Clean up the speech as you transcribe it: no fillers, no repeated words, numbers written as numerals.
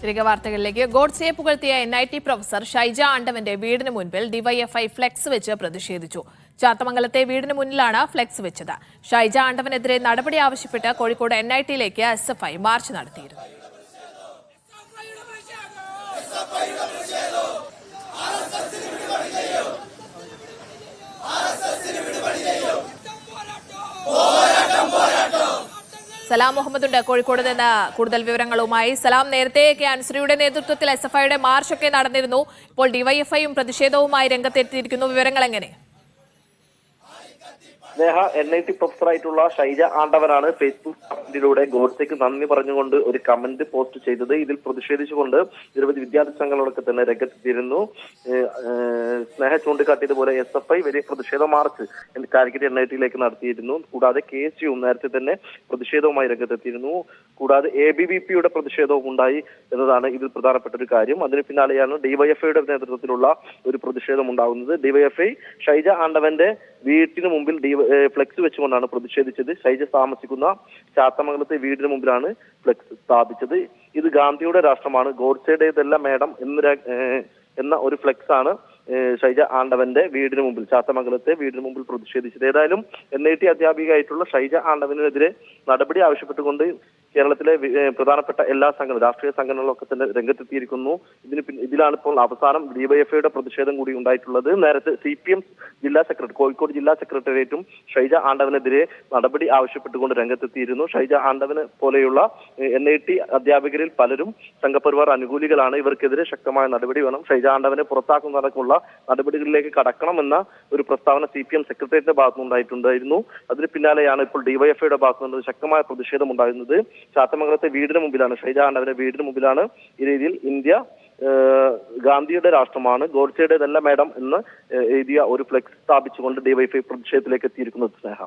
തിരികെ വാർത്തകളിലേക്ക്. ഗോഡ്സെയെ പുകഴ്ത്തിയ NIT professor Shaija ആണ്ടവന്റെ വീടിന് മുൻപിൽ ഡിവൈഎഫ്ഐ ഫ്ലെക്സ് വെച്ച് പ്രതിഷേധിച്ചു. ചാത്തമംഗലത്തെ വീടിന് മുന്നിലാണ് ഫ്ലെക്സ് വെച്ചത്. ഷൈജ ആണ്ടവനെതിരെ നടപടി ആവശ്യപ്പെട്ട് കോഴിക്കോട് NITയിലേക്ക് SFI മാർച്ച് നടത്തിയിരുന്നു. സലാം മുഹമ്മദ് ഉണ്ട് കോഴിക്കോട് നിന്ന് കൂടുതൽ വിവരങ്ങളുമായി. സലാം, നേരത്തെ അനുശ്രീയുടെ നേതൃത്വത്തിൽ SFIയുടെ മാർച്ചൊക്കെ നടന്നിരുന്നു. ഇപ്പോൾ ഡിവൈഎഫ്ഐയും പ്രതിഷേധവുമായി രംഗത്തെത്തിയിരിക്കുന്നു. വിവരങ്ങൾ എങ്ങനെ? NIT പ്രൊഫസറായിട്ടുള്ള ഷൈജ ആണ്ടവനാണ് ഫേസ്ബുക്ക് അക്കൗണ്ടിലൂടെ ഗോഡ്സെക്ക് നന്ദി പറഞ്ഞുകൊണ്ട് ഒരു കമന്റ് പോസ്റ്റ് ചെയ്തത്. ഇതിൽ പ്രതിഷേധിച്ചുകൊണ്ട് നിരവധി വിദ്യാർത്ഥി സംഘങ്ങളൊക്കെ തന്നെ രംഗത്തെത്തിയിരുന്നു. സ്നേഹ ചൂണ്ടിക്കാട്ടിയതുപോലെ SFI വലിയ പ്രതിഷേധ മാർച്ച് കാലിക്കറ്റ് NITയിലേക്ക് നടത്തിയിരുന്നു. കൂടാതെ KSU നേരത്തെ തന്നെ പ്രതിഷേധവുമായി രംഗത്തെത്തിയിരുന്നു. കൂടാതെ ABVPയുടെ പ്രതിഷേധവും ഉണ്ടായി എന്നതാണ് ഇതിൽ പ്രധാനപ്പെട്ട ഒരു കാര്യം. അതിന് പിന്നാലെയാണ് ഡിവൈഎഫ്ഐയുടെ നേതൃത്വത്തിലുള്ള ഒരു പ്രതിഷേധം ഉണ്ടാകുന്നത്. ഡിവൈഎഫ്ഐ ഷൈജ ആണ്ടവന്റെ വീട്ടിന് മുമ്പിൽ ഫ്ലെക്സ് വെച്ചുകൊണ്ടാണ് പ്രതിഷേധിച്ചത്. ഷൈജ താമസിക്കുന്ന ചാത്തമംഗലത്തെ വീടിന് മുമ്പിലാണ് ഫ്ലെക്സ് സ്ഥാപിച്ചത്. ഇത് ഗാന്ധിയുടെ രാഷ്ട്രമാണ്, ഗോഡ്സെയുടേതല്ല മേഡം എന്ന ഒരു ഫ്ലെക്സ് ആണ് ഷൈജ ആണ്ടവന്റെ വീടിന് മുമ്പിൽ, ചാത്തമംഗലത്തെ വീടിന് മുമ്പിൽ പ്രതിഷേധിച്ചത്. ഏതായാലും NIT അധ്യാപികയായിട്ടുള്ള ഷൈജ ആണ്ടവനെതിരെ നടപടി ആവശ്യപ്പെട്ടുകൊണ്ട് കേരളത്തിലെ പ്രധാനപ്പെട്ട എല്ലാ സംഘടനകളും, രാഷ്ട്രീയ സംഘടനകളൊക്കെ തന്നെ രംഗത്തെത്തിയിരിക്കുന്നു. ഇതിലാണ് ഇപ്പോൾ അവസാനം ഡിവൈഎഫ്ഐയുടെ പ്രതിഷേധം കൂടി ഉണ്ടായിട്ടുള്ളത്. നേരത്തെ CPM ജില്ലാ സെക്രട്ടറി, കോഴിക്കോട് ജില്ലാ സെക്രട്ടേറിയറ്റും ഷൈജ ആണ്ടവനെതിരെ നടപടി ആവശ്യപ്പെട്ടുകൊണ്ട് രംഗത്തെത്തിയിരുന്നു. ഷൈജ ആണ്ടവന് പോലെയുള്ള NIT അധ്യാപകരിൽ പലരും സംഘപരിവാർ അനുകൂലികളാണ്. ഇവർക്കെതിരെ ശക്തമായ നടപടി വേണം, ഷൈജ ആണ്ടവനെ പുറത്താക്കുന്നതടക്കമുള്ള നടപടികളിലേക്ക് കടക്കണമെന്ന ഒരു പ്രസ്താവന CPM സെക്രട്ടേറിയറ്റിന്റെ ഭാഗത്തുനിന്നുണ്ടായിട്ടുണ്ടായിരുന്നു. അതിന് പിന്നാലെയാണ് ഇപ്പോൾ ഡിവൈഎഫ്ഐയുടെ ഭാഗത്തുനിന്ന് ശക്തമായ പ്രതിഷേധം ഉണ്ടാകുന്നത്. ചാത്തമംഗലത്തെ വീടിന് മുമ്പിലാണ്, ഷൈജ ആണ്ടവന്റെ വീടിന് മുമ്പിലാണ് ഈ രീതിയിൽ ഇന്ത്യ ഗാന്ധിയുടെ രാഷ്ട്രമാണ്, ഗോഡ്സെയുടേതല്ല മേഡം എന്ന് എഴുതിയ ഒരു ഫ്ലെക്സ് സ്ഥാപിച്ചുകൊണ്ട് ഡിവൈഎഫ്ഐ പ്രതിഷേധത്തിലേക്ക് എത്തിയിരിക്കുന്നത്. സ്നേഹ.